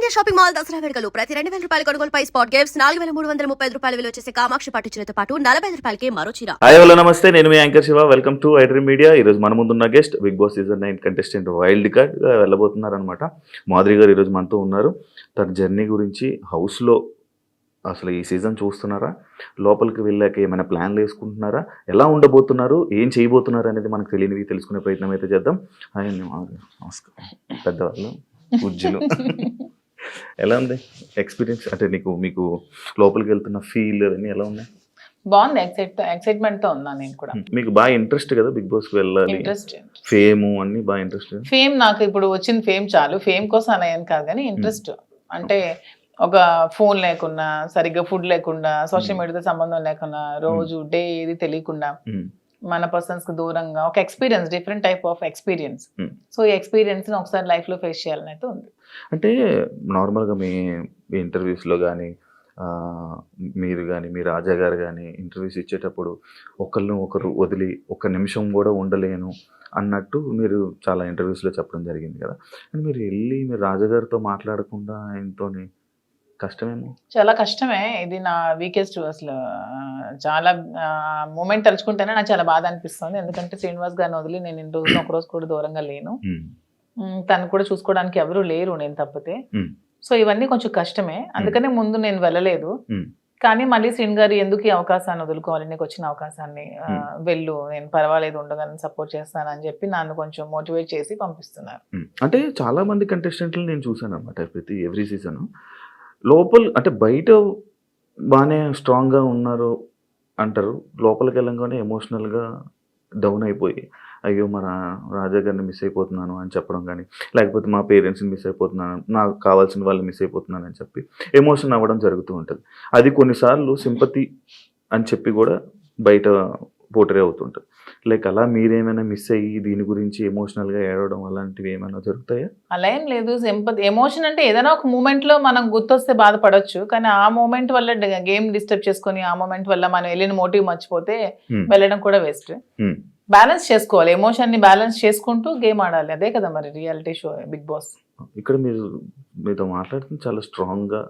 India shopping mall Dasara వేడుకలు ప్రతి 2,000 రూపాయల కొనుగోలుపై స్పాట్ గిఫ్ట్స్ 4,335 రూపాయల విలువ చేసే కామాక్షి పట్టు చీరతో పాటు 45 రూపాయలకి మరో చీర. హాయ్ హలో నమస్తే, నేను మీ anchor Shiva. Welcome to iDream media. ఈరోజు మన ముందున్న guest Bigg Boss season 9 contestant wild card గా వెళ్ళబోతున్నారు అనమాట. మాధురి గారు ఈరోజు మనతో ఉన్నారు. తన జర్నీ గురించి, హౌస్లో అసలు ఈ సీజన్ చూస్తున్నారా, లోపలికి వెళ్ళాక ఏమైనా ప్లాన్లు వేసుకుంటున్నారా, ఎలా ఉండబోతున్నారు, ఏం చేయబోతున్నారు అనేది మనకు తెలియనివి తెలుసుకునే ప్రయత్నం అయితే చేద్దాం. హాయ్ అండి, నమస్కారం. పెద్దవాళ్ళు పూజ్యులు, ఎలా ఉంది ఎక్స్పీరియన్స్? అంటే మీకు లోపలికి వెళ్తున్న ఫీల్ అవన్నీ ఎలా ఉన్నాయి? బాగుంది, ఎక్సైట్మెంట్ తో ఉన్నా నేను కూడా. మీకు బాగా ఇంట్రెస్ట్ కదా బిగ్ బాస్ కి వెళ్ళాలి, ఫేమ్ అన్ని బాగా ఇంట్రెస్ట్? ఫేమ్ నాకు ఇప్పుడు వచ్చిన ఫేమ్ చాలు, ఫేమ్ కోసం అనేయని కాదు కానీ ఇంట్రెస్ట్. అంటే ఒక ఫోన్ లేకుండా, సరిగ్గా ఫుడ్ లేకుండా, సోషల్ మీడియాతో సంబంధం లేకుండా, రోజు డే ఏది తెలియకుండా, మన పర్సన్స్ కి దూరంగా ఒక experience, different type of experience. So ఈ ఎక్స్పీరియన్స్ ఒకసారి లైఫ్ లో ఫేస్ చేయాలని అయితే ఉంది. అంటే నార్మల్గా మీ ఇంటర్వ్యూస్లో కానీ, మీరు కానీ, మీ రాజా గారు కానీ ఇంటర్వ్యూస్ ఇచ్చేటప్పుడు ఒకరిని ఒకరు వదిలి ఒక్క నిమిషం కూడా ఉండలేను అన్నట్టు మీరు చాలా ఇంటర్వ్యూస్లో చెప్పడం జరిగింది కదా. అని మీరు వెళ్ళి మీరు రాజాగారితో మాట్లాడకుండా ఆయనతో కష్టమేమో? చాలా కష్టమే. ఇది నా వీకెస్ట్ అసలు. చాలా మూమెంట్ తలుచుకుంటేనే నాకు చాలా బాధ అనిపిస్తుంది. ఎందుకంటే శ్రీనివాస్ గారిని వదిలి నేను ఇన్ని రోజులు ఒక రోజు కూడా దూరంగా లేను. తను కూడా చూసుకోవడానికి ఎవరు లేరు నేను తప్పితే. సో ఇవన్నీ కొంచెం కష్టమే, అందుకనే ముందు నేను వెళ్ళలేదు. కానీ మళ్ళీ శ్రీని గారు ఎందుకు ఈ అవకాశాన్ని వదులుకోవాలి, నీకు వచ్చిన అవకాశాన్ని వెళ్ళు, నేను పర్వాలేదు ఉండగానే సపోర్ట్ చేస్తానని చెప్పి నన్ను కొంచెం మోటివేట్ చేసి పంపిస్తున్నారు. అంటే చాలా మంది కంటెస్టెంట్లు నేను చూసాను అనమాట. ప్రతి ఎవ్రీ సీజన్ లోపల అంటే బయట బాగానే స్ట్రాంగ్గా ఉన్నారు అంటారు, లోపలికి వెళ్ళంగానే ఎమోషనల్గా డౌన్ అయిపోయి అయ్యో మన రాజా గారిని మిస్ అయిపోతున్నాను అని చెప్పడం కానీ, లేకపోతే మా పేరెంట్స్ని మిస్ అయిపోతున్నాను, నాకు కావాల్సిన వాళ్ళు మిస్ అయిపోతున్నాను అని చెప్పి ఎమోషన్ అవ్వడం జరుగుతూ ఉంటుంది. అది కొన్నిసార్లు సింపతి అని చెప్పి కూడా బయట పోటరీ అవుతుంటుంది. లైక్ అలా మీరేమైనా మిస్ అయ్యి దీని గురించి ఎమోషనల్గా ఏడవడం అలాంటివి ఏమైనా జరుగుతాయా? అలా ఏం లేదు. సింపతి, ఎమోషన్ అంటే ఏదైనా ఒక మూమెంట్లో మనం గుర్తొస్తే బాధపడవచ్చు, కానీ ఆ మూమెంట్ వల్ల గేమ్ డిస్టర్బ్ చేసుకొని ఆ మూమెంట్ వల్ల మనం వెళ్ళిన మోటివ్ మర్చిపోతే వెళ్ళడం కూడా వేస్ట్. బ్యాలెన్స్ చేసుకోవాలి, ఎమోషన్ ని బ్యాలెన్స్ చేసుకుంటూ గేమ్ ఆడాలి. అదే కదా మరి రియాలిటీ షో బిగ్ బాస్. ఇక్కడ మీతో మాట్లాడుతుంది చాలా స్ట్రాంగ్గా,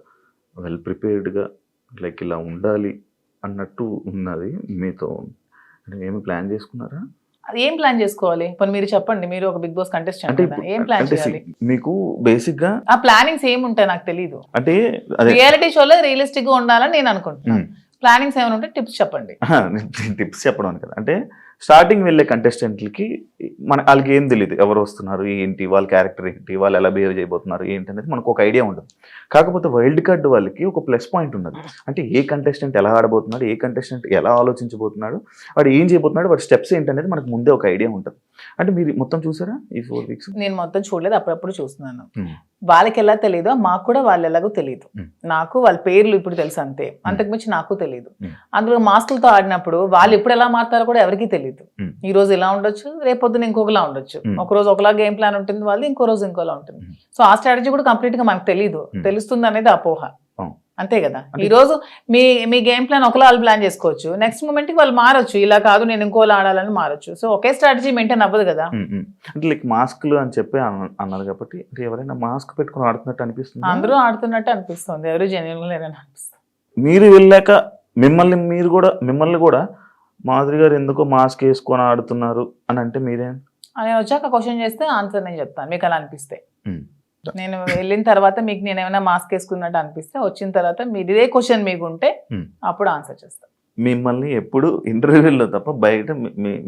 వెల్ ప్రిపేర్డ్గా, లైక్ ఇలా ఉండాలి అన్నట్టు ఉన్నది. మీతో ఏమి ప్లాన్ చేసుకున్నారా? అది ఏం ప్లాన్ చేసుకోవాలి? పోనీ మీరు చెప్పండి, మీరు ఒక బిగ్ బాస్ కంటెస్టెంట్ కదా, ఏం ప్లాన్ చేయాలి? మీకు బేసిక్ గా ఆ ప్లానింగ్స్ ఏమి ఉంటాయి నాకు తెలియదు. అంటే రియాలిటీ షోలో రియలిస్టిక్ గా ఉండాలని నేను అనుకుంటున్నాను. ప్లానింగ్స్ ఏమైనా ఉంటే టిప్స్ చెప్పండి. టిప్స్ చెప్పడం కదా, అంటే స్టార్టింగ్ వెళ్ళే కంటెస్టెంట్లకి వాళ్ళకి ఏం తెలియదు, ఎవరు వస్తున్నారు ఏంటి, వాళ్ళ క్యారెక్టర్ ఏంటి, వాళ్ళు ఎలా బిహేవ్ చేయబోతున్నారు ఏంటి అనేది మనకు ఒక ఐడియా ఉంటుంది. కాకపోతే వైల్డ్ కార్డ్ వాళ్ళకి ఒక ప్లస్ పాయింట్ ఉన్నది. అంటే ఏ కంటెస్టెంట్ ఎలా ఆడబోతున్నాడు, ఏ కంటెస్టెంట్ ఎలా ఆలోచించబోతున్నాడు, వాడు ఏం చేయబోతున్నాడు, వాడి స్టెప్స్ ఏంటి అనేది మనకు ముందే ఒక ఐడియా ఉంటుంది. అంటే మీరు మొత్తం చూసారా ఈ 4 వీక్స్? నేను మొత్తం చూడలేదు, అప్పుడప్పుడు చూస్తున్నాను. వాళ్ళకి ఎలా తెలియదో మాకు కూడా వాళ్ళు ఎలాగో తెలియదు. నాకు వాళ్ళ పేర్లు ఇప్పుడు తెలుసు అంతే, అంతకుమించి నాకు తెలియదు. అందులో మాస్కులతో ఆడినప్పుడు వాళ్ళు ఎప్పుడు ఎలా మారుతారో కూడా ఎవరికీ తెలియదు. ఈ రోజు ఇలా ఉండొచ్చు, రేపొద్దున ఇంకొకలా ఉండొచ్చు. ఒక రోజు ఒకలా గేమ్ ప్లాన్ ఉంటుంది వాళ్ళు, ఇంకో రోజు ఇంకోలా ఉంటుంది. సో ఆ స్ట్రాటజీ కూడా కంప్లీట్ గా మనకు తెలియదు. తెలుస్తుంది అనేది అపోహ, అంతే కదా. ఈ రోజు మీ గేమ్ ప్లాన్ ఒకలా వాళ్ళు ప్లాన్ చేసుకోవచ్చు, నెక్స్ట్ మూమెంట్ కి వాళ్ళు మారొచ్చు, ఇలా కాదు నేను ఇంకోలా ఆడాలని మారొచ్చు. సో ఒకే స్ట్రాటజీ మెయింటైన్ అవ్వదు కదా. అంటే లైక్ మాస్క్లు అని చెప్పి అన్నారు కాబట్టి ఎవరైనా మాస్క్ పెట్టుకుని ఆడుతున్నట్టు అనిపిస్తుంది? అందరూ ఆడుతున్నట్టు అనిపిస్తుంది, ఎవరు జెన్యూన్ లేదని అనిపిస్తుంది. మీరు వెళ్ళాక మిమ్మల్ని కూడా మాధురి గారు ఎందుకో మాస్క్ వేసుకొని ఆడుతున్నారు అని అంటే మీరేం? నేను వచ్చాక క్వశ్చన్ చేస్తే ఆన్సర్ నేను చెప్తాను, మీకు అలా అనిపిస్తే. నేను వెళ్ళిన తర్వాత మీకు నేను ఏమైనా మాస్క్ వేసుకున్నట్టు అనిపిస్తే, వచ్చిన తర్వాత మీరు ఇదే క్వశ్చన్ మీకు ఉంటే అప్పుడు ఆన్సర్ చేస్తాను. మిమ్మల్ని ఎప్పుడు ఇంటర్వ్యూలో తప్ప బయట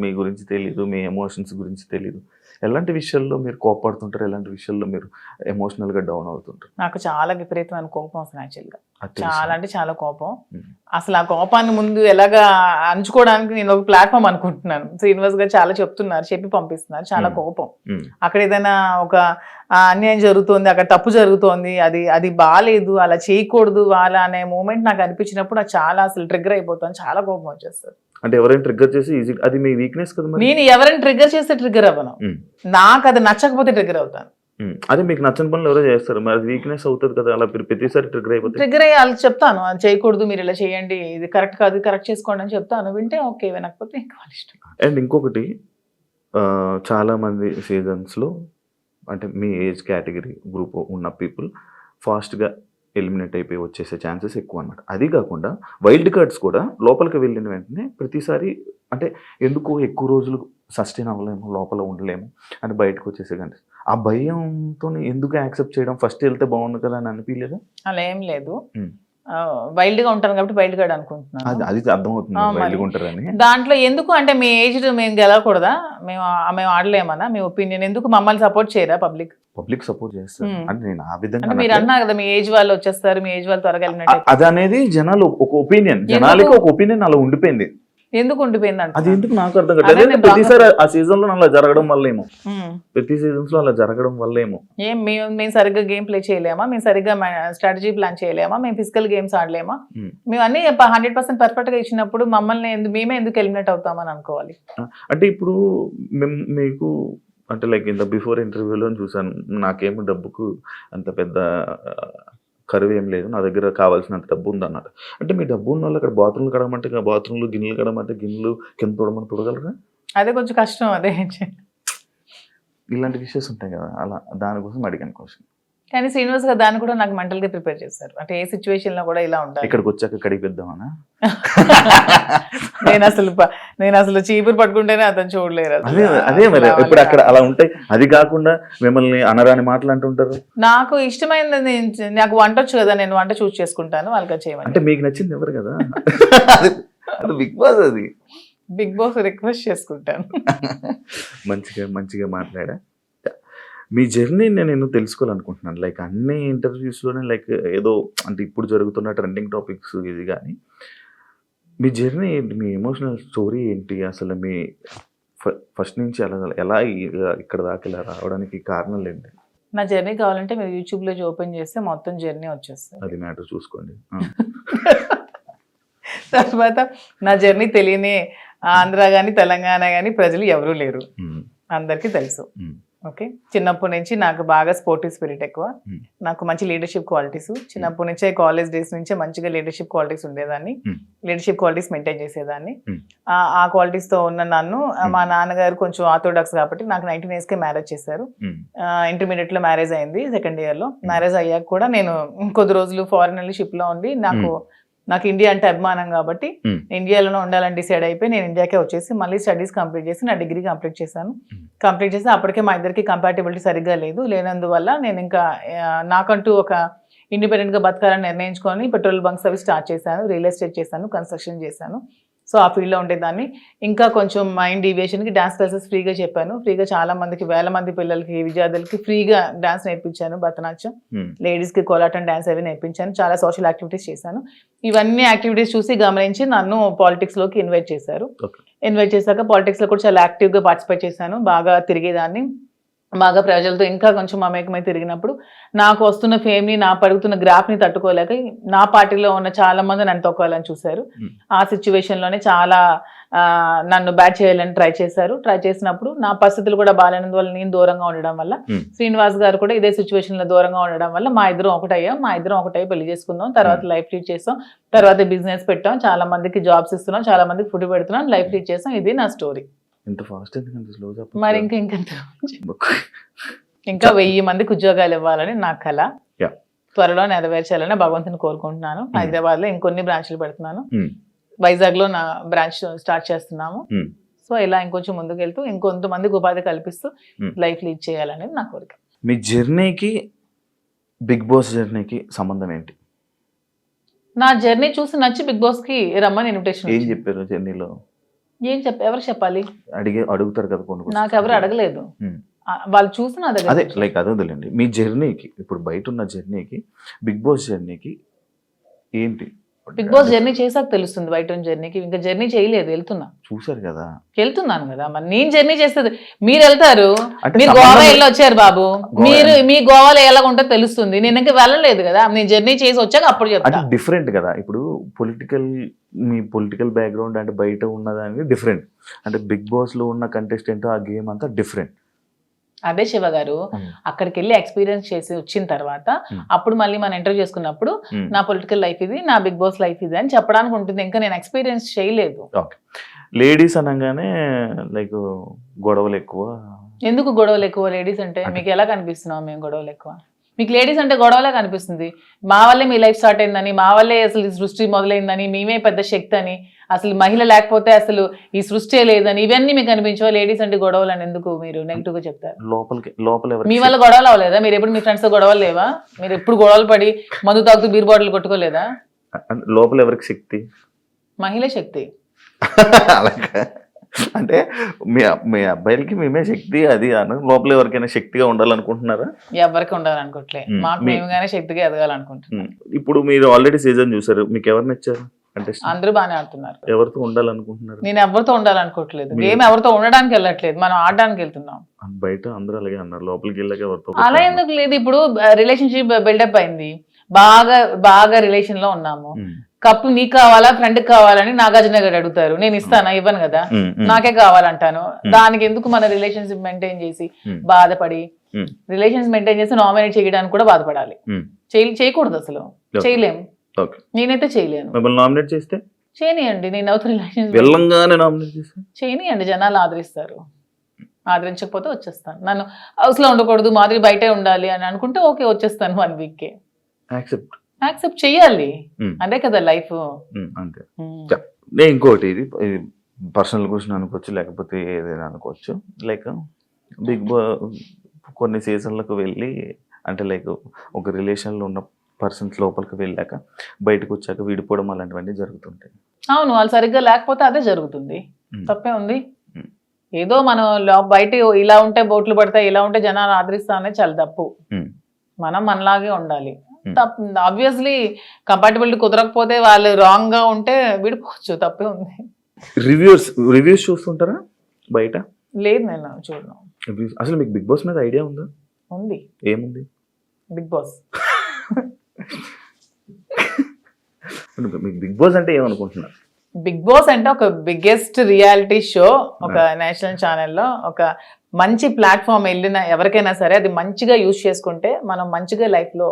మీ గురించి తెలియదు, మీ ఎమోషన్స్ గురించి తెలియదు. ఎలాంటి విషయాల్లో మీరు కోపడుతుంటారు, ఎలాంటి విషయాల్లో మీరు ఎమోషనల్గా డౌన్ అవుతుంటారు? నాకు చాలా విపరీతమైన కోపం వస్తుంది యాక్చువల్గా, చాలా అంటే చాలా కోపం. అసలు ఆ కోపాన్ని ముందు ఎలాగా అంచుకోవడానికి నేను ఒక ప్లాట్ఫామ్ అనుకుంటున్నాను. శ్రీనివాస్ గారు చాలా చెప్తున్నారు, చెప్పి పంపిస్తున్నారు. చాలా కోపం. అక్కడ ఏదైనా ఒక అన్యాయం జరుగుతోంది, అక్కడ తప్పు జరుగుతోంది, అది బాగాలేదు, అలా చేయకూడదు వాళ్ళ అనే మూమెంట్ నాకు అనిపించినప్పుడు నాకు చాలా అసలు ట్రిగ్గర్ అయిపోతాను, చాలా కోపం వచ్చేస్తుంది. అంటే ఎవరైనా ట్రిగ్గర్ చేసి ఈజీ, అది మీ వీక్నెస్ కదా. నేను ఎవరైనా ట్రిగ్గర్ చేస్తే ట్రిగ్గర్ అవ్వను, నాకు అది నచ్చకపోతే ట్రిగ్గర్ అవుతాను. అదే మీకు నచ్చని పనులు ఎవరో చేస్తారు, మరి అది వీక్నెస్ అవుతుంది కదా. అలా ప్రతిసారి ట్రిగ్గర్ అయిపోతుంది. ట్రిగ్గర్ అయ్యి వాళ్ళకి చెప్తాను, అది చేయకూడదు, మీరు ఇలా చేయండి, ఇది కరెక్ట్ కాదు, కరెక్ట్ చేసుకోండి అని చెప్తాను. వింటే ఓకే, వినకపోతే ఇంకా వాళ్ళ ఇష్టం. అండ్ ఇంకొకటి, చాలా మంది సీజన్స్లో అంటే మీ ఏజ్ కేటగిరీ గ్రూప్ ఉన్న పీపుల్ ఫాస్ట్గా ఎలిమినేట్ అయిపోయి వచ్చేసే ఛాన్సెస్ ఎక్కువ అనమాట. అది కాకుండా వైల్డ్ కార్డ్స్ కూడా లోపలికి వెళ్ళిన వెంటనే ప్రతిసారి అంటే ఎందుకు ఎక్కువ రోజులు సస్టైన్ అవ్వలేము, లోపల ఉండలేము అని బయటకు వచ్చేసే కంటే ఆ భయంతో ఎందుకు యాక్సెప్ట్ చేయడం, ఫస్ట్ వెళ్తే బాగుండు కదా అని అనిపించలేదా? అలా ఏం లేదు, వైల్డ్ గా ఉంటాను కాబట్టి వైల్డ్ కార్డ్ అనుకుంటున్నాను. అది అర్థమవుతుంది వైల్డ్గా ఉంటారని. దాంట్లో ఎందుకు అంటే మీ ఏజ్ మేము గెలవకూడదా, మేము ఆడలేమన్నా మీ ఒపీనియన్, ఎందుకు మమ్మల్ని సపోర్ట్ చేయరా పబ్లిక్ సపోర్ట్ చేస్తారు అంటే నేను ఆ విధంగా అంటే మీరు అన్నారు కదా మీ ఏజ్ వాళ్ళు వచ్చేస్తారు, మీ ఏజ్ వాళ్ళు త్వరగా వెళ్ళినట్టు. అది అనేది జనాలు ఒక ఒపీనియన్, జనాలకి ఒక ఒపీనియన్ అలా ఉండిపోయింది. ఎందుకు ఉండిపోయింది అంటే అది ఎందుకు నాకు అర్థం కాదు. ప్రతిసారి ఆ సీజన్ లో అలా జరగడం వల్లేమో, ప్రతి సీజన్స్ లో అలా జరగడం వల్లేమో. మేము సరిగ్గా గేమ్ ప్లే చేయలేమా, మేము సరిగ్గా స్ట్రాటజీ ప్లాన్ చేయలేమా, మేము ఫిజికల్ గేమ్స్ ఆడలేమా, మేము అన్ని 100% పర్ఫెక్ట్ గా ఇచ్చినప్పుడు మమ్మల్ని మేమే ఎందుకు ఎలిమినేట్ అవుతామని అనుకోవాలి. అంటే ఇప్పుడు మీకు అంటే లైక్ ఇంత బిఫోర్ ఇంటర్వ్యూలో చూసాను, నాకేమో డబ్బుకు అంత పెద్ద కరువు ఏం లేదు, నా దగ్గర కావాల్సినంత డబ్బు ఉంది అన్నారు. అంటే మీ డబ్బు ఉన్న వాళ్ళు అక్కడ బాత్రూమ్లు కడగమంటే బాత్రూమ్లు, గిన్నెలు కడగమంటే గిన్నెలు, కింద తోడమని తోడగలరా? అదే కొంచెం కష్టం. అదే ఇలాంటి విషయాలు ఉంటాయి కదా, అలా దానికోసం అడిగాను క్వశ్చన్. కానీ శ్రీనివాస్ గారు దాన్ని కూడా నాకు మెంటల్ గా ప్రిపేర్ చేస్తారు, అంటే ఏ సిచ్యువేషన్ లో కూడా ఇలా ఉంటాయి. ఇక్కడికి వచ్చాక కడిగిద్దామనా? నేను అసలు చీపురు పట్టుకుంటేనే అతను చూడలేరు. అదే మరి ఇప్పుడు అక్కడ అలా ఉంటాయి. అది కాకుండా మిమ్మల్ని అనరాని మాటలు అంటుంటారు. నాకు ఇష్టమైనది, నాకు వంట వచ్చు కదా, నేను వంట చూస్ చేసుకుంటాను, వాళ్ళకి చేయమని. అంటే మీకు నచ్చింది ఎవరు కదా, అది బిగ్ బాస్, అది బిగ్ బాస్ రిక్వెస్ట్ చేసుకుంటాను. మంచిగా మాట్లాడా. మీ జర్నీ నేను తెలుసుకోవాలనుకుంటున్నాను. లైక్ అన్ని ఇంటర్వ్యూస్లోనే లైక్ ఏదో అంటే ఇప్పుడు జరుగుతున్న ట్రెండింగ్ టాపిక్స్ ఇది, కానీ మీ జర్నీ ఏంటి, మీ ఎమోషనల్ స్టోరీ ఏంటి, అసలు మీ ఫస్ట్ నుంచి ఎలా ఇక్కడ దాకా ఇలా రావడానికి కారణాలు ఏంటి? నా జర్నీ కావాలంటే మీరు యూట్యూబ్లో ఓపెన్ చేస్తే మొత్తం జర్నీ వచ్చేస్తుంది. అది మ్యాటర్ చూసుకోండి. తర్వాత నా జర్నీ తెలియని ఆంధ్ర కానీ తెలంగాణ కానీ ప్రజలు ఎవరూ లేరు, అందరికీ తెలుసు. ఓకే, చిన్నప్పటి నుంచి నాకు బాగా స్పోర్టివ్ స్పిరిట్ ఎక్కువ, నాకు మంచి లీడర్షిప్ క్వాలిటీస్ చిన్నప్పటి నుంచే, కాలేజ్ డేస్ నుంచే మంచిగా లీడర్షిప్ క్వాలిటీస్ ఉండేదాన్ని, లీడర్షిప్ క్వాలిటీస్ మెయింటైన్ చేసేదాన్ని. ఆ క్వాలిటీస్ తో ఉన్న నన్ను మా నాన్నగారు కొంచెం ఆర్థోడాక్స్ కాబట్టి నాకు 19 years కే మ్యారేజ్ చేశారు. ఇంటర్మీడియట్ లో మ్యారేజ్ అయింది, సెకండ్ ఇయర్ లో మ్యారేజ్ అయ్యాక కూడా నేను కొద్ది రోజులు ఫారెన్ వెళ్ళి షిప్ లో ఉండి, నాకు ఇండియా అంటే అభిమానం కాబట్టి ఇండియాలోనే ఉండాలని డిసైడ్ అయిపోయి నేను ఇండియాకే వచ్చేసి మళ్ళీ స్టడీస్ కంప్లీట్ చేసి నా డిగ్రీ కంప్లీట్ చేశాను. కంప్లీట్ చేసి అప్పటికే మా ఇద్దరికి కంపాటిబిలిటీ సరిగ్గా లేనందువల్ల నేను ఇంకా నాకంటూ ఒక ఇండిపెండెంట్గా బతకాలని నిర్ణయించుకొని పెట్రోల్ బంక్స్ అవి స్టార్ట్ చేశాను, రియల్ ఎస్టేట్ చేశాను, కన్స్ట్రక్షన్ చేశాను. సో ఆ ఫీల్డ్లో ఉండేదాన్ని. ఇంకా కొంచెం మైండ్ డీవియేషన్కి డాన్స్ క్లాసెస్ ఫ్రీగా చెప్పాను. ఫ్రీగా చాలా మందికి, వేల మంది పిల్లలకి, విద్యార్థులకి ఫ్రీగా డాన్స్ నేర్పించాను, భరతనాట్యం, లేడీస్కి కోలాటం డాన్స్ అవి నేర్పించాను. చాలా సోషల్ యాక్టివిటీస్ చేశాను. ఇవన్నీ యాక్టివిటీస్ చూసి గమనించి నన్ను పాలిటిక్స్లోకి ఇన్వైట్ చేశారు. ఇన్వైట్ చేశాక పాలిటిక్స్లో కూడా చాలా యాక్టివ్గా పార్టిసిపేట్ చేశాను. బాగా తిరిగేదాన్ని, బాగా ప్రజలతో ఇంకా కొంచెం మమేకమై తిరిగినప్పుడు నాకు వస్తున్న ఫేమ్ని, నా పడుగుతున్న గ్రాఫ్ని తట్టుకోలేక నా పార్టీలో ఉన్న చాలా మంది నన్ను తొక్కాలని చూశారు. ఆ సిచ్యువేషన్లోనే చాలా నన్ను బ్యాట్ చేయాలని ట్రై చేశారు. ట్రై చేసినప్పుడు నా పరిస్థితులు కూడా బాగాలేనందువల్ల, నేను దూరంగా ఉండడం వల్ల, శ్రీనివాస్ గారు కూడా ఇదే సిచ్యువేషన్లో దూరంగా ఉండడం వల్ల మా ఇద్దరం ఒకటై పెళ్లి చేసుకుందాం, తర్వాత లైఫ్ లీడ్ చేస్తాం, తర్వాత బిజినెస్ పెట్టాం, చాలా మందికి జాబ్స్ ఇస్తున్నాం, చాలా మందికి ఫుడ్ పెడుతున్నాం, లైఫ్ లీడ్ చేస్తాం. ఇది నా స్టోరీ. ఇంత ఫాస్ట్ ఎందుకంటే స్లో చెప్పండి. మరి ఇంకా 1000 మందికి ఉద్యోగాలు ఇవ్వాలని నా కళ, త్వరలో నెరవేర్చాలని భగవంతుని కోరుకుంటున్నాను. హైదరాబాద్ లో ఇంకొన్ని బ్రాంచ్లు పెడుతున్నాను, వైజాగ్ లో నా బ్రాంచ్ స్టార్ట్ చేస్తున్నాము. సో ఇలా ఇంకొంచెం ముందుకు వెళ్తూ ఇంకొంతమందికి ఉపాధి కల్పిస్తూ లైఫ్ లీడ్ చేయాలనేది నా కోరిక. మీ జర్నీకి బిగ్ బాస్ జర్నీకి సంబంధం ఏంటి? నా జర్నీ చూసి నచ్చి బిగ్ బాస్ కి రమ్మని ఇన్విటేషన్. ఏం చెప్పారు జర్నీలో? ఎవరు చెప్పాలి? అడుగుతారు కదా కొన్ని. నాకు ఎవరు అడగలేదు, వాళ్ళు చూసి నా దగ్గర. అదే లైక్ అదే వదిలేండి. మీ జర్నీకి, ఇప్పుడు బయట ఉన్న జర్నీకి బిగ్ బాస్ జర్నీకి ఏంటి? బిగ్ బాస్ జర్నీ చేసాక తెలుస్తుంది బయట ఉన్న జర్నీకి. ఇంకా జర్నీ చేయలేదు, చూసారు కదా, వెళ్తున్నాను కదా. మరి నేను జర్నీ చేస్తుంది, మీరు వెళ్తారు, మీరు గోవా వెళ్ళి వచ్చారు బాబు, మీ గోవాలో ఎలా ఉంటుందో తెలుస్తుంది. నేను ఇంకా వెళ్ళలేదు కదా, నేను జర్నీ చేసి వచ్చాక అప్పుడు చెప్తాను. డిఫరెంట్ కదా. ఇప్పుడు మీ పొలిటికల్ బ్యాక్గ్రౌండ్ అంటే బయట ఉన్నదానికి డిఫరెంట్, అంటే బిగ్ బాస్ లో ఉన్న కంటెస్టెంట్ ఆ గేమ్ అంతా డిఫరెంట్. అదే శివ గారు, అక్కడికి వెళ్ళి ఎక్స్పీరియన్స్ చేసి వచ్చిన తర్వాత అప్పుడు మళ్ళీ మనం ఇంటర్వ్యూ చేసుకున్నప్పుడు నా పొలిటికల్ లైఫ్ ఇది, నా బిగ్ బాస్ లైఫ్ ఇది అని చెప్పడానికి ఉంటుంది. ఇంకా నేను ఎక్స్పీరియన్స్ చేయలేదు. లేడీస్ అనగానే లైక్ గొడవలు ఎక్కువ. ఎందుకు గొడవలు ఎక్కువ? లేడీస్ అంటే మీకు ఎలా కనిపిస్తున్నావు? మేము గొడవలు ఎక్కువ మీకు లేడీస్ అంటే గొడవలా కనిపిస్తుంది. మా వల్లే మీ లైఫ్ స్టార్ట్ అయిందని, మా వల్లే అసలు ఈ సృష్టి మొదలైందని, మేమే పెద్ద శక్తి అని, అసలు మహిళ లేకపోతే అసలు ఈ సృష్టి లేదని, ఇవన్నీ మీకు అనిపించవా? లేడీస్ అంటే గొడవలు అని ఎందుకు మీరు నెగిటివ్ గా చెప్తారు? లోపల మీ వల్ల గొడవలు అవ్వలేదా? మీరు ఎప్పుడు మీ ఫ్రెండ్స్ తో గొడవలు లేవా? మీరు ఎప్పుడు గొడవలు పడి మందు తాగుతూ బీర్ బాటిల్ కొట్టుకోలేదా? లోపల ఎవరికి శక్తి? మహిళ శక్తి. అలాగా అంటే మీ అబ్బాయిలకి మేమే శక్తి అది అను, లోపల ఎవరికైనా శక్తిగా ఉండాలనుకుంటున్నారా? ఎవరికి ఉండాలనుకోవట్లే, మాకు మేముగానే శక్తిగా ఎదగాలనుకుంటున్నాం. ఇప్పుడు మీరు ఆల్రెడీ సీజన్ చూసారు, మీకు ఎవరు నచ్చారు? అంటే అందరూ బాగానే ఆడుతున్నారు. ఎవరితో ఉండాలనుకుంటున్నారు? నేను ఎవరితో ఉండాలనుకోవట్లేదు, గేమ్ ఎవరితో ఉండడానికి వెళ్ళట్లేదు, మనం ఆడడానికి వెళ్తున్నాం. బయట అందరూ అలాగే అన్నారు, లోపలికి వెళ్ళాక ఎవరితో అలా ఎందుకు లేదు? ఇప్పుడు రిలేషన్షిప్ బిల్డప్ అయింది, బాగా బాగా రిలేషన్ లో ఉన్నాము, కప్పు నీకు కావాలా ఫ్రెండ్ కావాలని నాగార్జున గారు అడుగుతారు, నేను ఇస్తానా? ఇవ్వను కదా, నాకే కావాలంటాను. దానికి ఎందుకు మన రిలేషన్షిప్ మెయింటైన్ చేసి బాధపడి, రిలేషన్స్ మెయింటైన్ చేసి నామినేట్ చేయడానికి కూడా బాధపడాలి? చేయకూడదు, అసలు చేయలేము. నేనైతే చేయలేను. మిమ్మల్ని నామినేట్ చేస్తే చేయనియండి, నేను అవుతా రిలేషన్స్ వెళ్ళంగానే నామినేట్ చేస్తే చేయనియండి, జనాలు ఆదరిస్తారు. ఆదరించకపోతే వచ్చేస్తాను. నన్ను హౌస్ లో ఉండకూడదు, మాదిరి బయటే ఉండాలి అని అనుకుంటే ఓకే, వచ్చేస్తాను 1 week కే. యాక్సెప్ట్ చెయ్యాలి, అదే కదా లైఫ్. అంతే. నేను ఇంకోటి, ఇది పర్సనల్ క్వశ్చన్ అనుకోవచ్చు, లేకపోతే ఏదైనా అనుకోవచ్చు. లైక్ బిగ్ బాస్ కొన్ని సీజన్లకు వెళ్ళి, అంటే లైక్ ఒక రిలేషన్లో ఉన్న పర్సన్స్ లోపలికి వెళ్ళాక బయటకు వచ్చాక విడిపోవడం అలాంటివన్నీ జరుగుతుంటాయి. అవును, వాళ్ళు సరిగ్గా లేకపోతే అదే జరుగుతుంది, తప్పే ఉంది. ఏదో మనం బయట ఇలా ఉంటే బోట్లు పడతాయి, ఇలా ఉంటే జనాలు ఆదరిస్తా అనేది చాలా తప్పు. మనం మనలాగే ఉండాలి. ఆబ్వియస్లీ కంపాటబిలిటీ కుదరకపోతే వాళ్ళు రాంగ్ గా ఉంటే విడిపోవచ్చు, తప్పే ఉంది. రివ్యూస్ చూస్తుంటారా బయట? లేదు, నేను చూడను. అసలు మీకు బిగ్ బాస్ మీద ఐడియా ఉందా? ఉంది. ఏముంది? Bigg Boss. మీకు బిగ్ బాస్ అంటే ఏమనుకుంటున్నారు? బిగ్ బాస్ అంటే ఒక బిగ్గెస్ట్ రియాలిటీ షో, ఒక నేషనల్ ఛానల్లో ఒక మంచి ప్లాట్ఫామ్. వెళ్ళిన ఎవరికైనా సరే అది మంచిగా యూజ్ చేసుకుంటే మనం మంచిగా లైఫ్ లో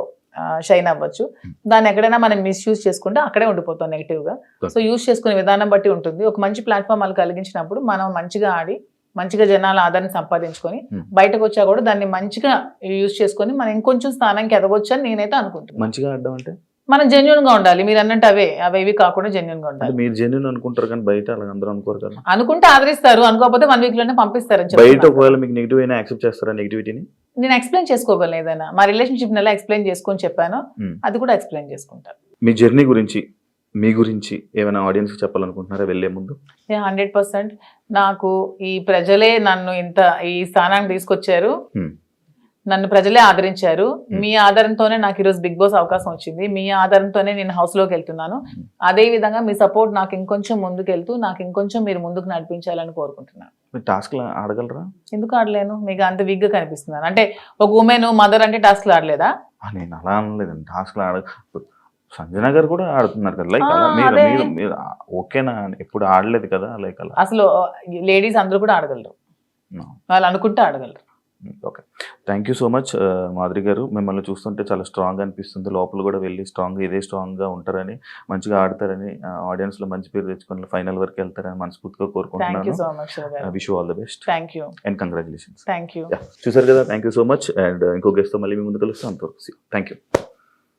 షైన్ అవ్వచ్చు. దాన్ని ఎక్కడైనా మనం మిస్యూజ్ చేసుకుంటే అక్కడే ఉండిపోతాం నెగిటివ్ గా. సో యూజ్ చేసుకునే విధానం బట్టి ఉంటుంది. ఒక మంచి ప్లాట్ఫామ్ వాళ్ళు కలిగించినప్పుడు మనం మంచిగా ఆడి మంచిగా జనాల ఆదరణ సంపాదించుకొని బయటకు వచ్చా కూడా దాన్ని మంచిగా యూజ్ చేసుకొని మనం ఇంకొంచెం స్థానానికి ఎదగొచ్చు అని నేనైతే అనుకుంటున్నాను. మంచిగా ఆడడం అంటే మనం జెన్యున్ గా ఉండాలి. మీరు అన్నట్టు అవేవి కాకుండా జెన్యున్ గా ఉండాలి. మీరు జెన్యున్ అనుకుంటారు కానీ బయట అలా అందరూ అనుకోరు కదా. అనుకుంటే ఆదరిస్తారు, అనుకోకపోతే 1 week లోనే పంపిస్తారు. బయట ఒకవేళ మీకు నెగిటివ్ అయినా యాక్సెప్ట్ చేస్తారా? నెగిటివిటీని నేను ఎక్స్ప్లెయిన్ చేసుకోగలను, ఏదైనా మా రిలేషన్షిప్ ఎలా ఎక్స్ప్లెయిన్ చేసుకొని చెప్పాను అది కూడా ఎక్స్ప్లెయిన్ చేసుకుంటాను. మీ జర్నీ గురించి, మీ గురించి ఏమైనా ఆడియన్స్ చెప్పాలనుకుంటున్నారా వెళ్ళే ముందు? 100% నాకు ఈ ప్రజలే నన్ను ఇంత ఈ స్థానానికి తీసుకొచ్చారు, నన్ను ప్రజలే ఆదరించారు. మీ ఆధారంతోనే నాకు ఈరోజు బిగ్ బాస్ అవకాశం వచ్చింది, మీ ఆధారంతోనే నేను హౌస్ లోకి వెళ్తున్నాను. అదే విధంగా మీ సపోర్ట్ నాకు ఇంకొంచెం ముందుకెళ్తూ నాకు ఇంకొంచెం మీరు ముందుకు నడిపించాలని కోరుకుంటున్నాను. టాస్క్ ఆడగలరా? ఎందుకు ఆడలేను? మీకు అంత వీక్ గా కనిపిస్తున్నాను అంటే ఒక ఉమెన్ మదర్ అంటే టాస్క్ ఆడలేదా? నేను అలా అనలేదండి, టాస్క్ సంజన గారు కూడా ఆడుతున్నారు కదా, లైక్ మీరు ఓకేనా? ఎప్పుడు ఆడలేదు కదా లైక్ అలా. అసలు లేడీస్ అందరూ కూడా ఆడగలరు, వాళ్ళు అనుకుంటే ఆడగలరు. Okay, thank you so much Madhuri garu. మిమ్మల్ని చూస్తుంటే చాలా స్ట్రాంగ్ అనిపిస్తుంది. లోపల కూడా వెళ్ళి ఇదే స్ట్రాంగ్గా ఉంటారని, మంచిగా ఆడతారని, ఆడియన్స్లో మంచి పేరు తెచ్చుకొని ఫైనల్ వరకు వెళ్తారని మనస్ఫూర్తిగా కోరుకుంటున్నాను. Wish you all the best and congratulations. Thank you. చూసారు కదా, thank you so much. And ఇంకో గెస్ట్తో మళ్ళీ మీ ముందు కలుస్తాను. అంతవరకు థ్యాంక్ యూ.